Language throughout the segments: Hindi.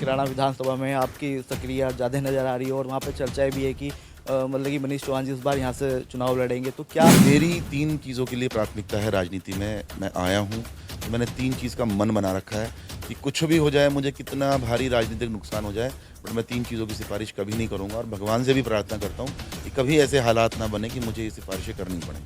किराना विधानसभा में आपकी सक्रियता ज़्यादा नज़र आ रही है और वहाँ पे चर्चाएं भी है कि मतलब कि मनीष चौहान जी इस बार यहाँ से चुनाव लड़ेंगे, तो क्या मेरी 3 चीज़ों के लिए प्राथमिकता है राजनीति में। मैं आया हूँ, तो मैंने 3 चीज़ का मन बना रखा है कि कुछ भी हो जाए, मुझे कितना भारी राजनीतिक नुकसान हो जाए, बट मैं 3 चीज़ों की सिफ़ारिश कभी नहीं करूँगा और भगवान से भी प्रार्थना करता हूँ कि कभी ऐसे हालात ना बने कि मुझे ये सिफ़ारिशें करनी पड़ें।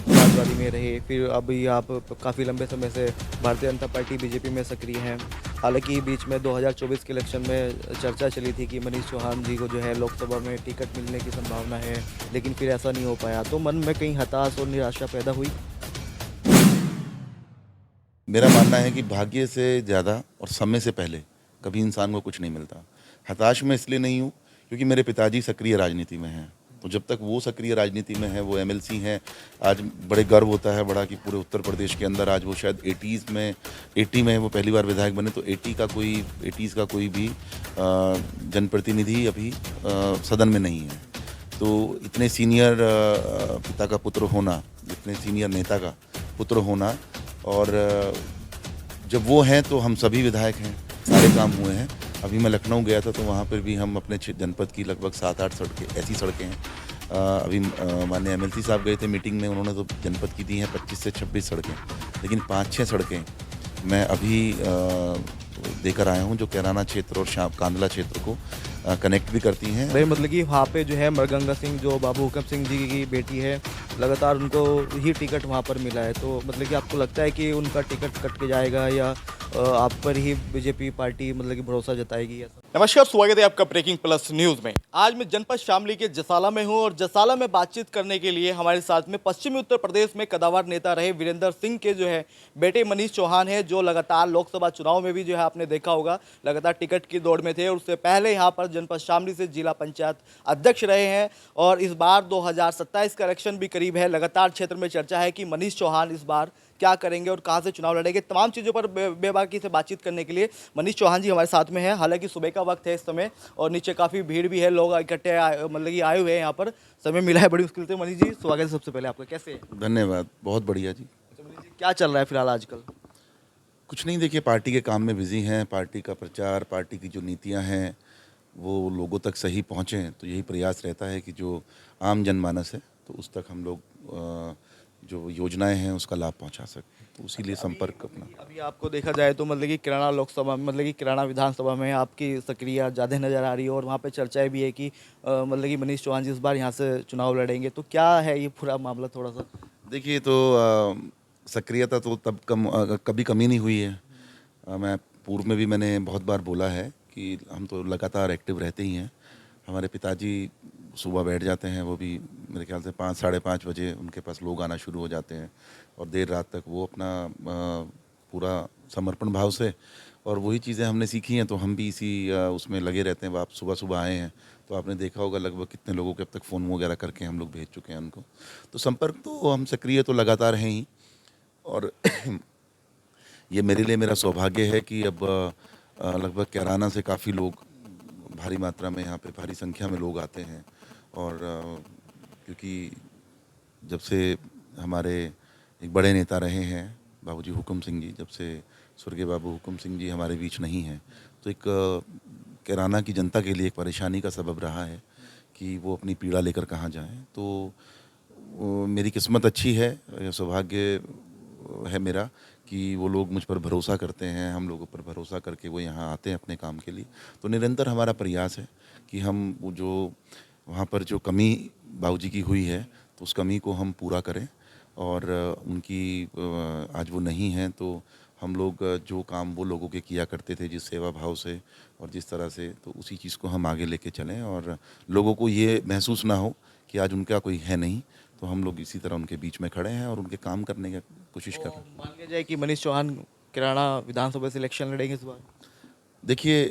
समाजवादी में रहे, फिर अभी आप काफ़ी लंबे समय से भारतीय जनता पार्टी बीजेपी में सक्रिय हैं। हालांकि बीच में 2024 के इलेक्शन में चर्चा चली थी कि मनीष चौहान जी को जो है लोकसभा में टिकट मिलने की संभावना है, लेकिन फिर ऐसा नहीं हो पाया, तो मन में कहीं हताश और निराशा पैदा हुई। मेरा मानना है कि भाग्य से ज़्यादा और समय से पहले कभी इंसान को कुछ नहीं मिलता। हताश मैं इसलिए नहीं हूँ क्योंकि मेरे पिताजी सक्रिय राजनीति में हैं। तो जब तक वो सक्रिय राजनीति में हैं, वो एमएलसी हैं, आज बड़े गर्व होता है बड़ा कि पूरे उत्तर प्रदेश के अंदर आज वो शायद 80 में वो पहली बार विधायक बने, तो 80s का कोई भी जनप्रतिनिधि अभी सदन में नहीं है। तो इतने सीनियर पिता का पुत्र होना, इतने सीनियर नेता का पुत्र होना और जब वो हैं तो हम सभी विधायक हैं, सारे काम हुए हैं। अभी मैं लखनऊ गया था तो वहाँ पर भी हम अपने जनपद की लगभग 7-8 सड़कें, ऐसी सड़कें हैं। अभी माननीय एमएलसी साहब गए थे मीटिंग में, उन्होंने तो जनपद की दी हैं 25 से 26 सड़कें, लेकिन 5-6 सड़कें मैं अभी देकर आया हूँ जो कैराना क्षेत्र और कांदला क्षेत्र को कनेक्ट भी करती हैं। भाई मतलब कि वहाँ पे जो है मरगंगा सिंह जो बाबू हुकम सिंह जी की बेटी है, लगातार उनको ही टिकट वहाँ पर मिला है, तो मतलब कि आपको लगता है कि उनका टिकट कट के जाएगा या आप पर ही बीजेपी पार्टी मतलब कि भरोसा जताएगी ऐसा। नमस्कार, स्वागत है आपका ब्रेकिंग प्लस न्यूज में। आज मैं जनपद शामली के जसाला में हूं और जसाला में बातचीत करने के लिए हमारे साथ में पश्चिमी उत्तर प्रदेश में कदावर नेता रहे वीरेंद्र सिंह के जो है बेटे मनीष चौहान है, जो लगातार लोकसभा चुनाव में भी जो है आपने देखा होगा लगातार टिकट की दौड़ में थे और उससे पहले यहाँ पर जनपद शामली से जिला पंचायत अध्यक्ष रहे हैं। और इस बार 2027 का इलेक्शन भी करीब है, लगातार क्षेत्र में चर्चा है कि मनीष चौहान इस बार क्या करेंगे और कहां से चुनाव लड़ेंगे। तमाम चीज़ों पर बेबाकी से बातचीत करने के लिए मनीष चौहान जी हमारे साथ में हैं। हालांकि सुबह का वक्त है इस समय और नीचे काफ़ी भीड़ भी है, लोग इकट्ठे मतलब कि आए हुए हैं यहाँ पर, समय मिला है बड़ी मुश्किल से। मनीष जी स्वागत है सबसे पहले आपका, कैसे हैं? धन्यवाद, बहुत बढ़िया जी। अच्छा मनीष जी, क्या चल रहा है फिलहाल आजकल? कुछ नहीं, देखिए पार्टी के काम में बिज़ी हैं, पार्टी का प्रचार, पार्टी की जो नीतियां हैं वो लोगों तक सही पहुँचें, तो यही प्रयास रहता है कि जो आम जनमानस है तो उस तक हम लोग जो योजनाएं हैं उसका लाभ पहुंचा सकें, तो उसी लिए संपर्क अपना। अभी आपको देखा जाए तो मतलब कि किराना लोकसभा मतलब कि किराना विधानसभा में आपकी सक्रियता ज़्यादा नज़र आ रही है और वहाँ पे चर्चाएं भी है कि मतलब कि मनीष चौहान जी इस बार यहाँ से चुनाव लड़ेंगे, तो क्या है ये पूरा मामला थोड़ा सा? देखिए तो सक्रियता तो तब कभी कमी नहीं हुई है। मैं पूर्व में भी मैंने बहुत बार बोला है कि हम तो लगातार एक्टिव रहते ही हैं। हमारे पिताजी सुबह बैठ जाते हैं, वो भी मेरे ख्याल से 5 साढ़े 5 बजे उनके पास लोग आना शुरू हो जाते हैं और देर रात तक वो अपना पूरा समर्पण भाव से, और वही चीज़ें हमने सीखी हैं तो हम भी इसी उसमें लगे रहते हैं। वो आप सुबह सुबह आए हैं तो आपने देखा होगा लगभग कितने लोगों के अब तक फ़ोन वगैरह करके हम लोग भेज चुके हैं उनको। तो संपर्क तो हम सक्रिय तो लगातार हैं ही। और ये मेरे लिए मेरा सौभाग्य है कि अब लगभग कैराना से काफ़ी लोग भारी मात्रा में यहाँ पे भारी संख्या में लोग आते हैं। और क्योंकि जब से हमारे एक बड़े नेता रहे हैं बाबूजी हुकुम सिंह जी, जब से स्वर्गीय बाबू हुकुम सिंह जी हमारे बीच नहीं हैं, तो एक कैराना की जनता के लिए एक परेशानी का सबब रहा है कि वो अपनी पीड़ा लेकर कहाँ जाएं। तो मेरी किस्मत अच्छी है, सौभाग्य है मेरा कि वो लोग मुझ पर भरोसा करते हैं, हम लोगों पर भरोसा करके वो यहाँ आते हैं अपने काम के लिए। तो निरंतर हमारा प्रयास है कि हम वो जो वहाँ पर जो कमी बाबूजी की हुई है तो उस कमी को हम पूरा करें। और उनकी आज वो नहीं हैं तो हम लोग जो काम वो लोगों के किया करते थे जिस सेवा भाव से और जिस तरह से, तो उसी चीज़ को हम आगे लेके चलें और लोगों को ये महसूस ना हो कि आज उनका कोई है नहीं, तो हम लोग इसी तरह उनके बीच में खड़े हैं और उनके काम करने की कोशिश कर रहे हैं। मान लिया जाए कि मनीष चौहान किराना विधानसभा से इलेक्शन लड़ेंगे इस बार? देखिए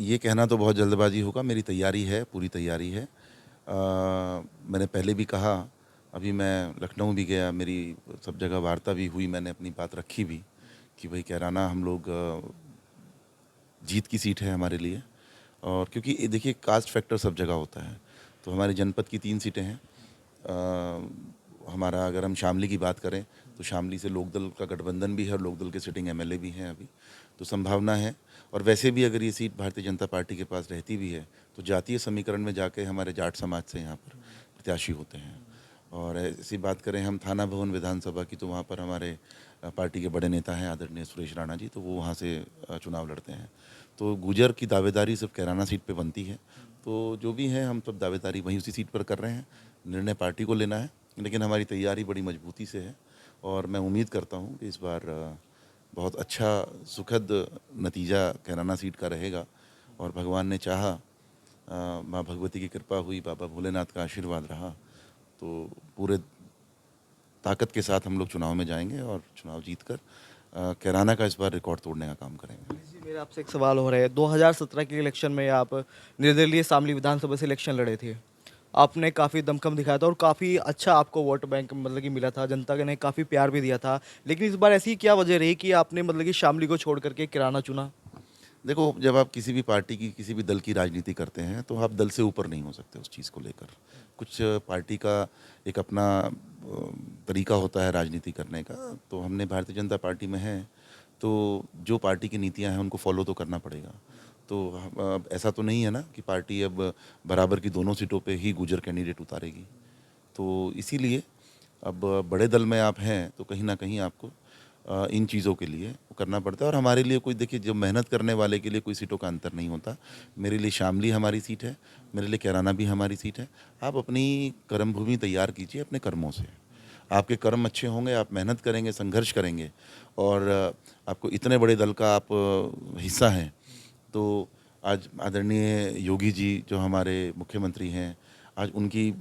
ये कहना तो बहुत जल्दबाजी होगा, मेरी तैयारी है, पूरी तैयारी है। मैंने पहले भी कहा, अभी मैं लखनऊ भी गया, मेरी सब जगह वार्ता भी हुई, मैंने अपनी बात रखी भी कि भाई कैराना हम लोग जीत की सीट है हमारे लिए। और क्योंकि देखिए कास्ट फैक्टर सब जगह होता है, तो हमारे जनपद की 3 सीटें हैं। हमारा अगर हम शामली की बात करें तो शामली से लोकदल का गठबंधन भी है और लोकदल के सिटिंग एमएलए भी हैं अभी, तो संभावना है। और वैसे भी अगर ये सीट भारतीय जनता पार्टी के पास रहती भी है तो जातीय समीकरण में जाके हमारे जाट समाज से यहाँ पर प्रत्याशी होते हैं। और ऐसी बात करें हम थाना भवन विधानसभा की, तो वहाँ पर हमारे पार्टी के बड़े नेता हैं आदरणीय सुरेश राणा जी, तो वो वहाँ से चुनाव लड़ते हैं। तो गुजर की दावेदारी सिर्फ कैराना सीट पे बनती है, तो जो भी है हम सब दावेदारी वहीं उसी सीट पर कर रहे हैं। निर्णय पार्टी को लेना है, लेकिन हमारी तैयारी बड़ी मजबूती से है और मैं उम्मीद करता हूँ कि इस बार बहुत अच्छा सुखद नतीजा कैराना सीट का रहेगा। और भगवान ने चाहा, माँ भगवती की कृपा हुई, बाबा भोलेनाथ का आशीर्वाद रहा, तो पूरे ताकत के साथ हम लोग चुनाव में जाएंगे और चुनाव जीतकर कैराना का इस बार रिकॉर्ड तोड़ने का काम करेंगे। जी, मेरा आपसे एक सवाल हो रहा है। 2017 के इलेक्शन में आप निर्दलीय शामली विधानसभा से इलेक्शन लड़े थे। आपने काफ़ी दमखम दिखाया था और काफ़ी अच्छा आपको वोट बैंक मतलब कि मिला था, जनता ने काफ़ी प्यार भी दिया था। लेकिन इस बार ऐसी क्या वजह रही कि आपने मतलब कि शामली को छोड़ करके किराना चुना? देखो, जब आप किसी भी पार्टी की, किसी भी दल की राजनीति करते हैं तो आप दल से ऊपर नहीं हो सकते उस चीज़ को लेकर। कुछ पार्टी का एक अपना तरीका होता है राजनीति करने का, तो हमने भारतीय जनता पार्टी में हैं, तो जो पार्टी की नीतियां हैं उनको फॉलो तो करना पड़ेगा। तो अब ऐसा तो नहीं है ना कि पार्टी अब बराबर की दोनों सीटों पे ही गुजर कैंडिडेट उतारेगी। तो इसीलिए अब बड़े दल में आप हैं तो कहीं ना कहीं आपको इन चीज़ों के लिए वो करना पड़ता है। और हमारे लिए कोई, देखिए, जब मेहनत करने वाले के लिए कोई सीटों का अंतर नहीं होता। मेरे लिए शामली हमारी सीट है, मेरे लिए कैराना भी हमारी सीट है। आप अपनी कर्मभूमि तैयार कीजिए अपने कर्मों से। आपके कर्म अच्छे होंगे, आप मेहनत करेंगे, संघर्ष करेंगे और आपको इतने बड़े दल का आप हिस्सा हैं। तो आज आदरणीय योगी जी जो हमारे मुख्यमंत्री हैं, आज उनकी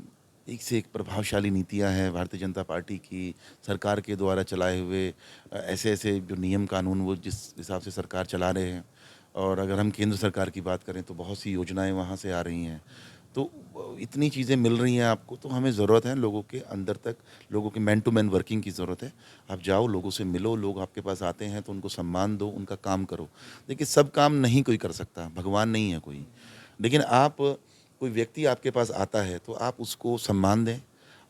एक से एक प्रभावशाली नीतियां हैं भारतीय जनता पार्टी की सरकार के द्वारा चलाए हुए ऐसे ऐसे जो नियम कानून वो जिस हिसाब से सरकार चला रहे हैं। और अगर हम केंद्र सरकार की बात करें तो बहुत सी योजनाएं वहाँ से आ रही हैं। तो इतनी चीज़ें मिल रही हैं आपको, तो हमें ज़रूरत है लोगों के अंदर तक, लोगों के मैन टू मैन वर्किंग की ज़रूरत है। आप जाओ, लोगों से मिलो, लोग आपके पास आते हैं तो उनको सम्मान दो, उनका काम करो। देखिए, सब काम नहीं कोई कर सकता, भगवान नहीं है कोई, लेकिन आप, कोई व्यक्ति आपके पास आता है तो आप उसको सम्मान दें,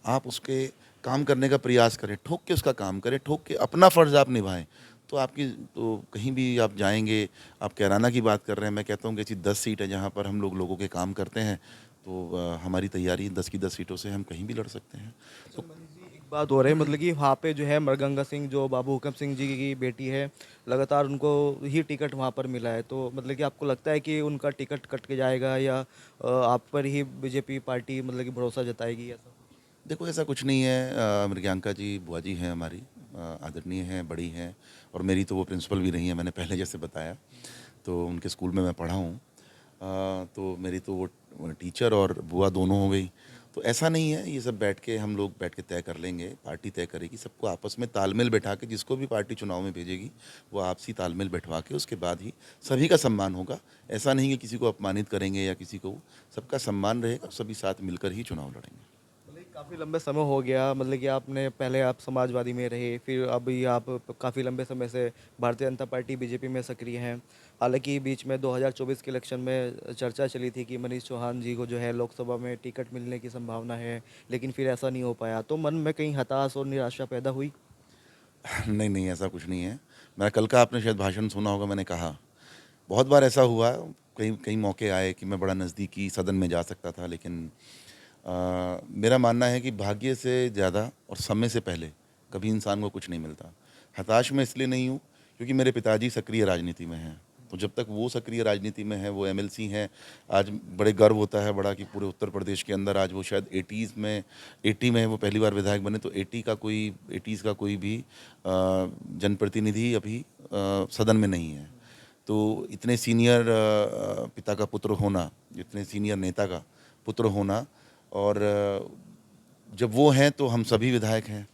आप उसके काम करने का प्रयास करें, ठोक के उसका काम करें, ठोक के अपना फ़र्ज़ आप निभाएं। तो आपकी, तो कहीं भी आप जाएंगे, आप कैराना की बात कर रहे हैं, मैं कहता हूँ कि ऐसी 10 सीट है जहाँ पर हम लोग लोगों के काम करते हैं, तो हमारी तैयारी 10 की 10 सीटों से हम कहीं भी लड़ सकते हैं। तो एक बात हो रही है मतलब कि वहाँ पे जो है मृगंगा सिंह जो बाबू हुकम सिंह जी की बेटी है, लगातार उनको ही टिकट वहाँ पर मिला है। तो मतलब कि आपको लगता है कि उनका टिकट कट के जाएगा या आप पर ही बीजेपी पार्टी मतलब कि भरोसा जताएगी ऐसा? देखो, ऐसा कुछ नहीं है। मृग्यांका जी बुआ जी हैं हमारी, आदरणीय हैं, बड़ी हैं, और मेरी तो वो प्रिंसिपल भी रही हैं, मैंने पहले जैसे बताया, तो उनके स्कूल में मैं पढ़ा हूँ। तो मेरी तो वो टीचर और बुआ दोनों हो गई। तो ऐसा नहीं है, ये सब बैठ के हम लोग बैठ के तय कर लेंगे, पार्टी तय करेगी, सबको आपस में तालमेल बैठा के, जिसको भी पार्टी चुनाव में भेजेगी वो आपसी तालमेल बैठवा के उसके बाद ही सभी का सम्मान होगा। ऐसा नहीं कि किसी को अपमानित करेंगे या किसी को, सबका सम्मान रहेगा, सभी साथ मिलकर ही चुनाव लड़ेंगे। काफ़ी लंबे समय हो गया मतलब कि आपने पहले आप समाजवादी में रहे, फिर अभी आप काफ़ी लंबे समय से भारतीय जनता पार्टी बीजेपी में सक्रिय हैं। हालांकि बीच में 2024 के इलेक्शन में चर्चा चली थी कि मनीष चौहान जी को जो है लोकसभा में टिकट मिलने की संभावना है, लेकिन फिर ऐसा नहीं हो पाया। तो मन में कहीं हताश और निराशा पैदा हुई? नहीं, नहीं, ऐसा कुछ नहीं है। मैं कल का आपने शायद भाषण सुना होगा, मैंने कहा, बहुत बार ऐसा हुआ, कई कई मौके आए कि मैं बड़ा नज़दीकी सदन में जा सकता था, लेकिन मेरा मानना है कि भाग्य से ज़्यादा और समय से पहले कभी इंसान को कुछ नहीं मिलता। हताश मैं इसलिए नहीं हूँ क्योंकि मेरे पिताजी सक्रिय राजनीति में हैं, तो जब तक वो सक्रिय राजनीति में हैं, वो एमएलसी हैं, आज बड़े गर्व होता है बड़ा कि पूरे उत्तर प्रदेश के अंदर आज वो शायद 80 में वो पहली बार विधायक बने, तो 80s का कोई भी जनप्रतिनिधि अभी सदन में नहीं है। तो इतने सीनियर पिता का पुत्र होना, इतने सीनियर नेता का पुत्र होना, और जब वो हैं तो हम सभी विधायक हैं।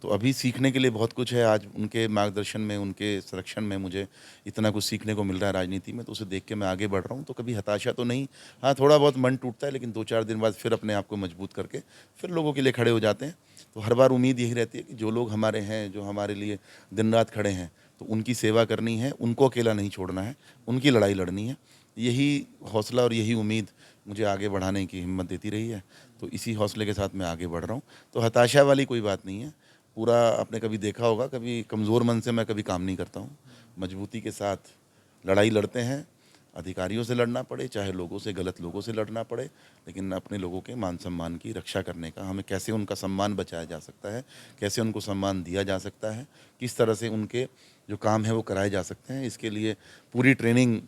तो अभी सीखने के लिए बहुत कुछ है। आज उनके मार्गदर्शन में, उनके संरक्षण में मुझे इतना कुछ सीखने को मिल रहा है राजनीति में, तो उसे देख के मैं आगे बढ़ रहा हूँ। तो कभी हताशा तो नहीं, हाँ, थोड़ा बहुत मन टूटता है, लेकिन 2-4 दिन बाद फिर अपने आप को मजबूत करके फिर लोगों के लिए खड़े हो जाते हैं। तो हर बार उम्मीद यही रहती है कि जो लोग हमारे हैं, जो हमारे लिए दिन रात खड़े हैं, तो उनकी सेवा करनी है, उनको अकेला नहीं छोड़ना है, उनकी लड़ाई लड़नी है। यही हौसला और यही उम्मीद मुझे आगे बढ़ाने की हिम्मत देती रही है। तो इसी हौसले के साथ मैं आगे बढ़ रहा हूँ। तो हताशा वाली कोई बात नहीं है। पूरा आपने कभी देखा होगा, कभी कमज़ोर मन से मैं कभी काम नहीं करता हूँ। मजबूती के साथ लड़ाई लड़ते हैं, अधिकारियों से लड़ना पड़े, चाहे लोगों से, गलत लोगों से लड़ना पड़े, लेकिन अपने लोगों के मान सम्मान की रक्षा करने का, हमें कैसे उनका सम्मान बचाया जा सकता है, कैसे उनको सम्मान दिया जा सकता है, किस तरह से उनके जो काम है वो कराए जा सकते हैं, इसके लिए पूरी ट्रेनिंग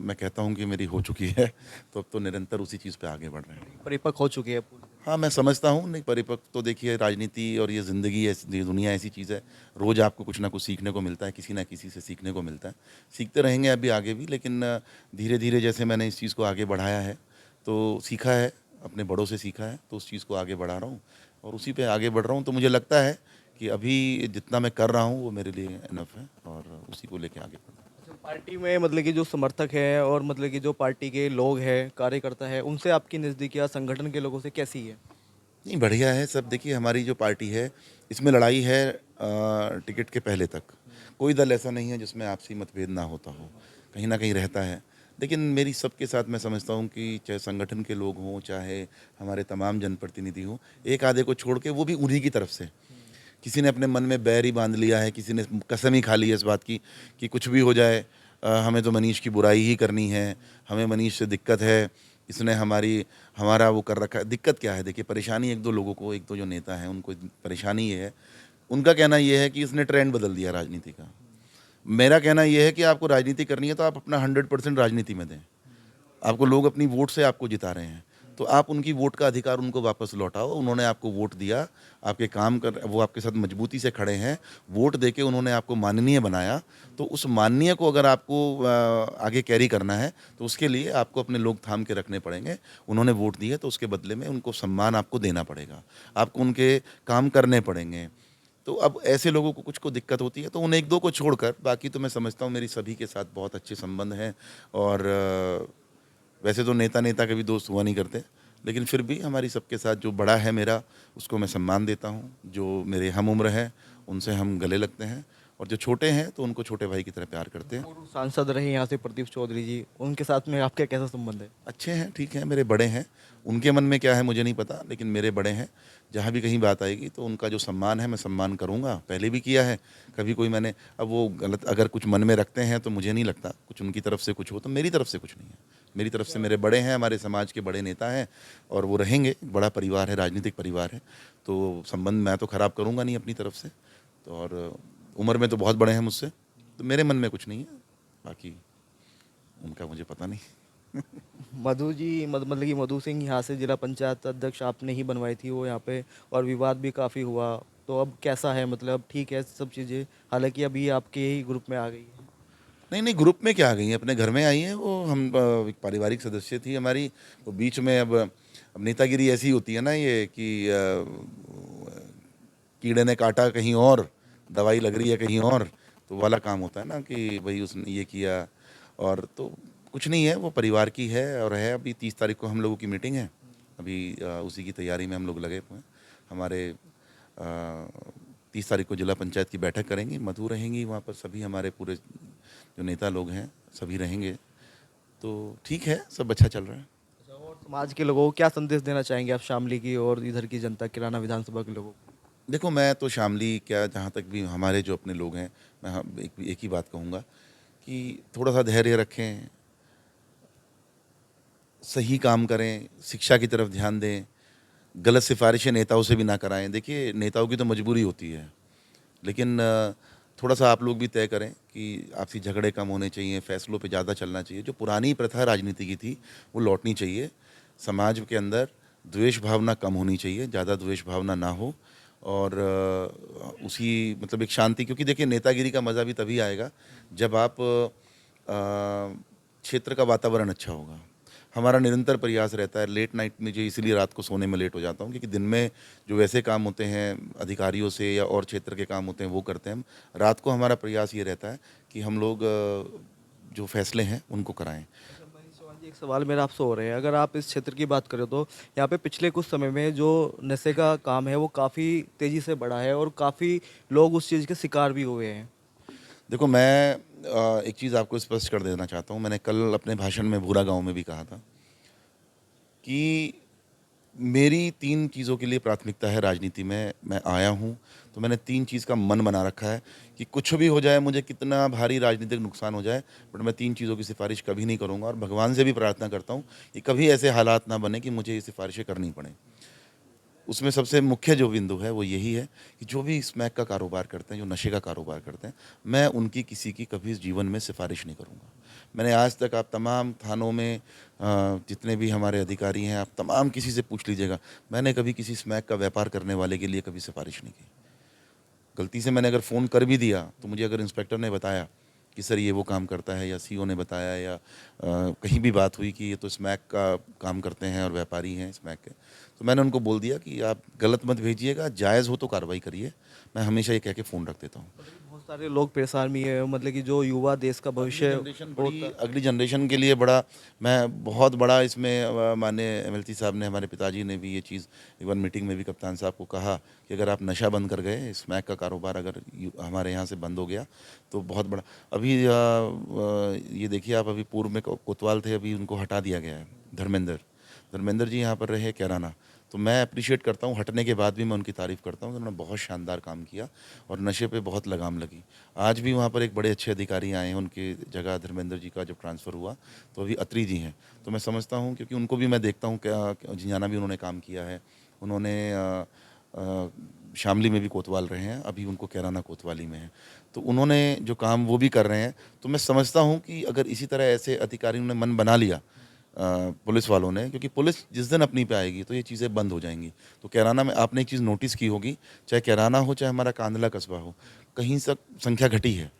मैं कहता हूँ कि मेरी हो चुकी है। तो अब तो निरंतर उसी चीज़ पे आगे बढ़ रहे हैं। परिपक्व हो चुकी है पूरी। हाँ, मैं समझता हूँ, नहीं परिपक्व तो देखिए, राजनीति और ये ज़िंदगी ऐसी, ये दुनिया ऐसी चीज़ है, रोज़ आपको कुछ ना कुछ सीखने को मिलता है, किसी ना किसी से सीखने को मिलता है। सीखते रहेंगे अभी आगे भी, लेकिन धीरे धीरे जैसे मैंने इस चीज़ को आगे बढ़ाया है, तो सीखा है, अपने बड़ों से सीखा है, तो उस चीज़ को आगे बढ़ा रहा हूँ और उसी पे आगे बढ़ रहा हूँ। तो मुझे लगता है कि अभी जितना मैं कर रहा हूँ वो मेरे लिए इनफ है और उसी को लेके आगे बढ़ रहा हूँ। अच्छा, पार्टी में मतलब कि जो समर्थक हैं और मतलब कि जो पार्टी के लोग हैं, कार्यकर्ता है, उनसे आपकी नज़दीकियाँ संगठन के लोगों से कैसी है? नहीं, बढ़िया है सब। देखिए, हमारी जो पार्टी है, इसमें लड़ाई है टिकट के पहले तक। कोई दल ऐसा नहीं है जिसमें आपसी मतभेद ना होता हो, कहीं ना कहीं रहता है। लेकिन मेरी सबके साथ मैं समझता हूँ कि चाहे संगठन के लोग हों, चाहे हमारे तमाम जनप्रतिनिधि हों, एक आधे को छोड़ के, वो भी उन्हीं की तरफ से, किसी ने अपने मन में बैर ही बांध लिया है, किसी ने कसम ही खा ली है इस बात की कि कुछ भी हो जाए, हमें तो मनीष की बुराई ही करनी है, हमें मनीष से दिक्कत है, इसने हमारा वो कर रखा है। दिक्कत क्या है? देखिए, परेशानी एक दो लोगों को, एक दो जो नेता हैं उनको परेशानी ये है, उनका कहना ये है कि इसने ट्रेंड बदल दिया राजनीति का। मेरा कहना ये है कि आपको राजनीति करनी है तो आप अपना 100% राजनीति में दें। आपको लोग अपनी वोट से आपको जिता रहे हैं, तो आप उनकी वोट का अधिकार उनको वापस लौटाओ। उन्होंने आपको वोट दिया, आपके काम कर, वो आपके साथ मजबूती से खड़े हैं, वोट देके उन्होंने आपको माननीय बनाया, तो उस माननीय को अगर आपको आगे कैरी करना है, तो उसके लिए आपको अपने लोग थाम के रखने पड़ेंगे। उन्होंने वोट दिए तो उसके बदले में उनको सम्मान आपको देना पड़ेगा, आपको उनके काम करने पड़ेंगे। तो अब ऐसे लोगों को कुछ को दिक्कत होती है, तो उन एक दो को छोड़कर बाकी तो मैं समझता हूँ मेरी सभी के साथ बहुत अच्छे संबंध हैं। और वैसे तो नेता नेता के भी दोस्त हुआ नहीं करते, लेकिन फिर भी हमारी सबके साथ जो बड़ा है मेरा, उसको मैं सम्मान देता हूँ। जो मेरे हम उम्र हैं उनसे हम गले लगते हैं, और जो छोटे हैं तो उनको छोटे भाई की तरह प्यार करते हैं। पूर्व सांसद रहे यहाँ से प्रदीप चौधरी जी, उनके साथ में आपका कैसा संबंध है? अच्छे हैं, ठीक हैं, मेरे बड़े हैं। उनके मन में क्या है मुझे नहीं पता, लेकिन मेरे बड़े हैं। जहाँ भी कहीं बात आएगी तो उनका जो सम्मान है मैं सम्मान करूँगा, पहले भी किया है। कभी कोई मैंने, अब वो गलत अगर कुछ मन में रखते हैं तो मुझे नहीं लगता कुछ उनकी तरफ से कुछ हो, तो मेरी तरफ से कुछ नहीं है। मेरी तरफ से मेरे बड़े हैं, हमारे समाज के बड़े नेता हैं और वो रहेंगे। बड़ा परिवार है, राजनीतिक परिवार है, तो संबंध मैं तो खराब करूँगा नहीं अपनी तरफ से। तो और उम्र में तो बहुत बड़े हैं मुझसे, तो मेरे मन में कुछ नहीं है, बाकी उनका मुझे पता नहीं। मधु जी मतलब कि मधु सिंह यहाँ से जिला पंचायत अध्यक्ष आपने ही बनवाई थी वो यहाँ पे, और विवाद भी काफ़ी हुआ, तो अब कैसा है? मतलब ठीक है सब चीज़ें, हालांकि अभी आपके ही ग्रुप में आ गई है। नहीं नहीं, ग्रुप में क्या आ गई हैं, अपने घर में आई हैं वो। हम एक पारिवारिक सदस्य थी हमारी, वो बीच में अब नेतागिरी ऐसी होती है ना ये कि कीड़े ने काटा कहीं और, दवाई लग रही है कहीं और, तो वाला काम होता है ना कि भाई उसने ये किया। और तो कुछ नहीं है, वो परिवार की है और है। अभी 30 तारीख को हम लोगों की मीटिंग है, अभी उसी की तैयारी में हम लोग लगे हुए हैं। हमारे 30 तारीख को जिला पंचायत की बैठक करेंगे, मधु रहेंगी वहाँ पर, सभी हमारे पूरे जो नेता लोग हैं सभी रहेंगे। तो ठीक है, सब अच्छा चल रहा है। अच्छा, और समाज के लोगों को क्या संदेश देना चाहेंगे आप, शामली की और इधर की जनता, किराना विधानसभा के लोगों को? देखो, मैं तो शामली क्या, जहाँ तक भी हमारे जो अपने लोग हैं, मैं एक ही बात कहूँगा कि थोड़ा सा धैर्य रखें, सही काम करें, शिक्षा की तरफ ध्यान दें, गलत सिफारिशें नेताओं से भी ना कराएं। देखिए, नेताओं की तो मजबूरी होती है, लेकिन थोड़ा सा आप लोग भी तय करें कि आपसी झगड़े कम होने चाहिए, फैसलों पे ज़्यादा चलना चाहिए। जो पुरानी प्रथा राजनीति की थी वो लौटनी चाहिए। समाज के अंदर द्वेष भावना कम होनी चाहिए, ज़्यादा द्वेष भावना ना हो। और उसी मतलब एक शांति, क्योंकि देखिए नेतागिरी का मज़ा भी तभी आएगा जब आप क्षेत्र का वातावरण अच्छा होगा। हमारा निरंतर प्रयास रहता है, लेट नाइट में जो, इसलिए रात को सोने में लेट हो जाता हूँ, क्योंकि दिन में जो वैसे काम होते हैं अधिकारियों से या और क्षेत्र के काम होते हैं वो करते हैं हम। रात को हमारा प्रयास ये रहता है कि हम लोग जो फैसले हैं उनको कराएं। अच्छा, मनीष चौहान जी, एक सवाल मेरा आपसे हो रहा है, अगर आप इस क्षेत्र की बात करें तो यहाँ पे पिछले कुछ समय में जो नशे का काम है वो काफ़ी तेज़ी से बढ़ा है और काफ़ी लोग उस चीज़ के शिकार भी हुए हैं। देखो, मैं एक चीज़ आपको स्पष्ट कर देना चाहता हूँ। मैंने कल अपने भाषण में भूरा गाँव में भी कहा था कि मेरी 3 चीज़ों के लिए प्राथमिकता है राजनीति में। मैं आया हूँ, तो मैंने 3 चीज़ का मन बना रखा है कि कुछ भी हो जाए, मुझे कितना भारी राजनीतिक नुकसान हो जाए, बट मैं 3 चीज़ों की सिफ़ारिश कभी नहीं करूँगा और भगवान से भी प्रार्थना करता हूँ कि कभी ऐसे हालात ना बने कि मुझे ये सिफ़ारिशें करनी पड़ें। उसमें सबसे मुख्य जो बिंदु है वो यही है कि जो भी स्मैक का कारोबार करते हैं, जो नशे का कारोबार करते हैं, मैं उनकी किसी की कभी जीवन में सिफ़ारिश नहीं करूँगा। मैंने आज तक आप तमाम थानों में जितने भी हमारे अधिकारी हैं, आप तमाम किसी से पूछ लीजिएगा, मैंने कभी किसी स्मैक का व्यापार करने वाले के लिए कभी सिफ़ारिश नहीं की। गलती से मैंने अगर फ़ोन कर भी दिया, तो मुझे अगर इंस्पेक्टर ने बताया कि सर ये वो काम करता है, या सीओ ने बताया, या कहीं भी बात हुई कि ये तो स्मैक का काम करते हैं और व्यापारी हैं स्मैक के, तो मैंने उनको बोल दिया कि आप गलत मत भेजिएगा, जायज़ हो तो कार्रवाई करिए। मैं हमेशा ये कह के फ़ोन रख देता हूँ। बहुत सारे लोग परेशान भी है, मतलब कि जो युवा देश का भविष्य अगली जनरेशन के लिए बड़ा, मैं बहुत बड़ा इसमें माननीय एमएलसी साहब ने, हमारे पिताजी ने भी ये चीज़ इवन मीटिंग में भी कप्तान साहब को कहा कि अगर आप नशा बंद कर गए, स्मैक का कारोबार अगर हमारे यहाँ से बंद हो गया तो बहुत बड़ा। अभी ये देखिए आप, अभी पूर्व में कोतवाल थे, अभी उनको हटा दिया गया है। धर्मेंद्र जी यहाँ पर रहे कैराना, तो मैं अप्रिशिएट करता हूँ, हटने के बाद भी मैं उनकी तारीफ़ करता हूँ, उन्होंने बहुत शानदार काम किया और नशे पे बहुत लगाम लगी। आज भी वहाँ पर एक बड़े अच्छे अधिकारी आए हैं, उनकी जगह धर्मेंद्र जी का जब ट्रांसफ़र हुआ तो अभी अत्री जी हैं। तो मैं समझता हूँ, क्योंकि उनको भी मैं देखता हूँ, क्या झिंझाना भी उन्होंने काम किया है, उन्होंने शामली में भी कोतवाल रहे हैं, अभी उनको कैराना कोतवाली में है। तो उन्होंने जो काम वो भी कर रहे हैं, तो मैं समझता हूँ कि अगर इसी तरह ऐसे अधिकारियों ने मन बना लिया पुलिस वालों ने, क्योंकि पुलिस जिस दिन अपनी पे आएगी तो ये चीज़ें बंद हो जाएंगी। तो कैराना में आपने एक चीज़ नोटिस की होगी, चाहे कैराना हो चाहे हमारा कांदला कस्बा हो, कहीं तक संख्या घटी है।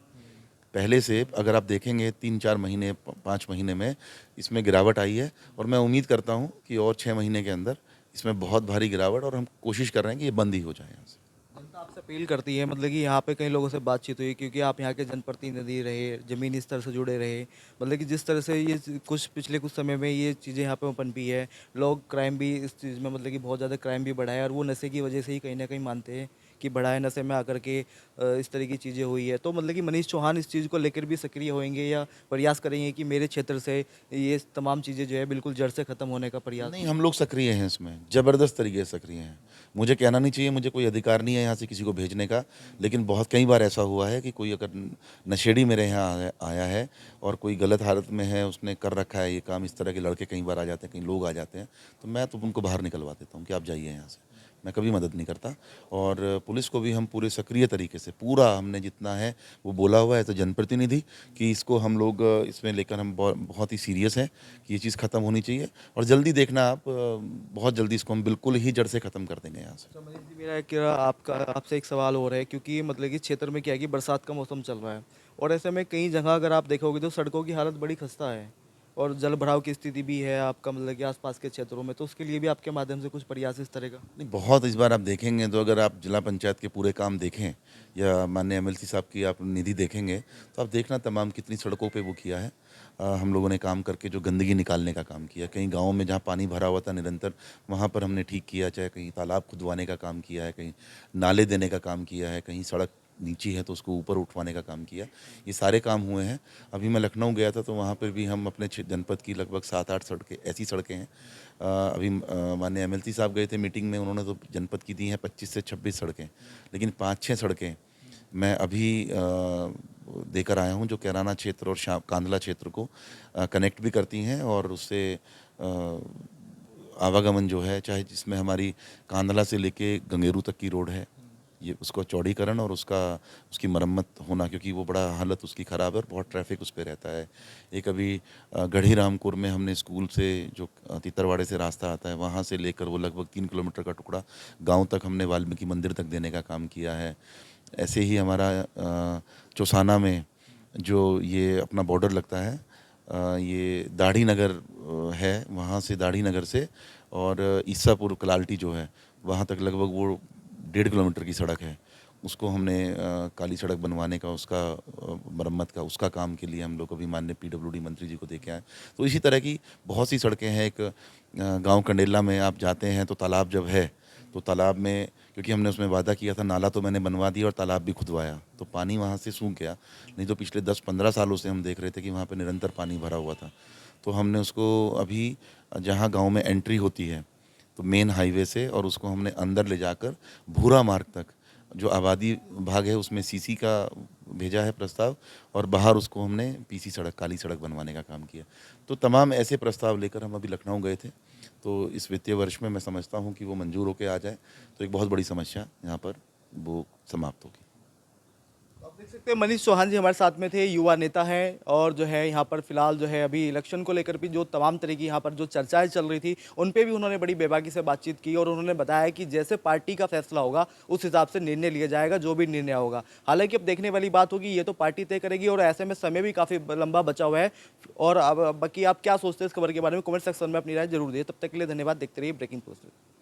पहले से अगर आप देखेंगे 3-4 महीने 5 महीने में इसमें गिरावट आई है, और मैं उम्मीद करता हूँ कि और 6 महीने के अंदर इसमें बहुत भारी गिरावट, और हम कोशिश कर रहे हैं कि ये बंद ही हो जाए यहाँ से। जनता आपसे अपील करती है, मतलब कि यहाँ पे कई लोगों से बातचीत हुई, क्योंकि आप यहाँ के जनप्रतिनिधि रहे, ज़मीनी स्तर से जुड़े रहे, मतलब कि जिस तरह से ये कुछ पिछले कुछ समय में ये चीज़ें यहाँ पे पनपी है, लोग क्राइम भी इस चीज़ में, मतलब कि बहुत ज़्यादा क्राइम भी बढ़ा है, और वो नशे की वजह से ही कहीं ना कहीं मानते हैं कि बढ़ा है, नशे में आकर के इस तरह की चीज़ें हुई है। तो मतलब कि मनीष चौहान इस चीज़ को लेकर भी सक्रिय होंगे या प्रयास करेंगे कि मेरे क्षेत्र से ये तमाम चीज़ें जो है बिल्कुल जड़ से ख़त्म होने का प्रयास? नहीं, हम लोग सक्रिय हैं इसमें, ज़बरदस्त तरीके से सक्रिय हैं। मुझे कहना नहीं चाहिए, मुझे कोई अधिकार नहीं है यहाँ से किसी को भेजने का, लेकिन बहुत कई बार ऐसा हुआ है कि कोई अगर नशेड़ी मेरे यहाँ आया है और कोई गलत हालत में है, उसने कर रखा है ये काम, इस तरह के लड़के कई बार आ जाते हैं, कई लोग आ जाते हैं, तो मैं तो उनको बाहर निकलवा देता हूँ कि आप जाइए यहाँ से। मैं कभी मदद नहीं करता, और पुलिस को भी हम पूरे सक्रिय तरीके से, पूरा हमने जितना है वो बोला हुआ है एज अ जनप्रतिनिधि कि इसको हम लोग इसमें लेकर हम बहुत ही सीरियस हैं कि ये चीज़ ख़त्म होनी चाहिए, और जल्दी देखना आप, बहुत जल्दी इसको हम बिल्कुल ही जड़ से ख़त्म कर देंगे यहाँ से। अच्छा मनीष जी, मेरा एक आपका आपसे एक सवाल हो रहा है, क्योंकि मतलब कि क्षेत्र में क्या है कि बरसात का मौसम चल रहा है, और ऐसे में कई जगह अगर आप देखोगे तो सड़कों की हालत बड़ी खस्ता है, और जल भराव की स्थिति भी है आपका, मतलब कि आसपास के क्षेत्रों में, तो उसके लिए भी आपके माध्यम से कुछ प्रयास इस तरह का? नहीं, बहुत इस बार आप देखेंगे तो अगर आप जिला पंचायत के पूरे काम देखें या माननीय एमएलसी साहब की आप निधि देखेंगे, तो आप देखना तमाम कितनी सड़कों पे वो किया है। हम लोगों ने काम करके जो गंदगी निकालने का काम किया, कहीं गाँव में जहाँ पानी भरा हुआ था निरंतर, वहाँ पर हमने ठीक किया, चाहे कहीं तालाब खुदवाने का काम किया है, कहीं नाले देने का काम किया है, कहीं सड़क नीची है तो उसको ऊपर उठवाने का काम किया। ये सारे काम हुए हैं। अभी मैं लखनऊ गया था तो वहाँ पर भी हम अपने जनपद की लगभग 7-8 सड़कें, ऐसी सड़कें हैं। अभी माननीय एमएलसी साहब गए थे मीटिंग में, उन्होंने तो जनपद की दी हैं 25 से 26 सड़कें, लेकिन 5-6 सड़कें मैं अभी देकर आया हूँ जो कैराना क्षेत्र और कांदला क्षेत्र को कनेक्ट भी करती हैं, और उससे आवागमन जो है, चाहे जिसमें हमारी कांदला से लेके गंगेरू तक की रोड है, ये उसको चौड़ीकरण और उसकी मरम्मत होना, क्योंकि वो बड़ा हालत उसकी ख़राब है और बहुत ट्रैफिक उस पे रहता है। एक अभी गढ़ी रामपुर में हमने स्कूल से जो तितरवाड़े से रास्ता आता है, वहाँ से लेकर वो लगभग 3 किलोमीटर का टुकड़ा गांव तक हमने वाल्मीकि मंदिर तक देने का काम किया है। ऐसे ही हमारा चौसाना में जो ये अपना बॉर्डर लगता है, ये दाढ़ी नगर है, वहाँ से दाढ़ी नगर से और ईसापुर कलाल्टी जो है, वहाँ तक लगभग वो 1.5 किलोमीटर की सड़क है। उसको हमने काली सड़क बनवाने का, उसका मरम्मत का, उसका काम के लिए हम लोग अभी माननीय पीडब्ल्यूडी मंत्री जी को देके आए। तो इसी तरह की बहुत सी सड़कें हैं। एक गांव कंडेला में आप जाते हैं तो तालाब जब है तो तालाब में, क्योंकि हमने उसमें वादा किया था, नाला तो मैंने बनवा दिया और तालाब भी खुदवाया, तो पानी वहाँ से सूख गया। नहीं तो पिछले 10-15 सालों से हम देख रहे थे कि वहाँ पे निरंतर पानी भरा हुआ था। तो हमने उसको अभी, जहाँ गांव में एंट्री होती है तो मेन हाईवे से, और उसको हमने अंदर ले जाकर भूरा मार्ग तक, जो आबादी भाग है उसमें सीसी का भेजा है प्रस्ताव, और बाहर उसको हमने पीसी सड़क, काली सड़क बनवाने का काम किया। तो तमाम ऐसे प्रस्ताव लेकर हम अभी लखनऊ गए थे। तो इस वित्तीय वर्ष में मैं समझता हूँ कि वो मंजूर होकर आ जाए तो एक बहुत बड़ी समस्या यहाँ पर वो समाप्त होगी। आप देख सकते हैं मनीष चौहान जी हमारे साथ में थे, युवा नेता हैं और जो है यहाँ पर फिलहाल जो है अभी इलेक्शन को लेकर भी जो तमाम तरह की यहाँ पर जो चर्चाएं चल रही थी उन पे भी उन्होंने बड़ी बेबाकी से बातचीत की और उन्होंने बताया कि जैसे पार्टी का फैसला होगा उस हिसाब से निर्णय लिया जाएगा, जो भी निर्णय होगा। हालांकि अब देखने वाली बात होगी, ये तो पार्टी तय करेगी और ऐसे में समय भी काफ़ी लंबा बचा हुआ है। और अब बाकी आप क्या सोचते हैं इस खबर के बारे में, कमेंट सेक्शन में अपनी राय जरूर दिए। तब तक के लिए धन्यवाद। देखते रहिए ब्रेकिंग पोस्ट।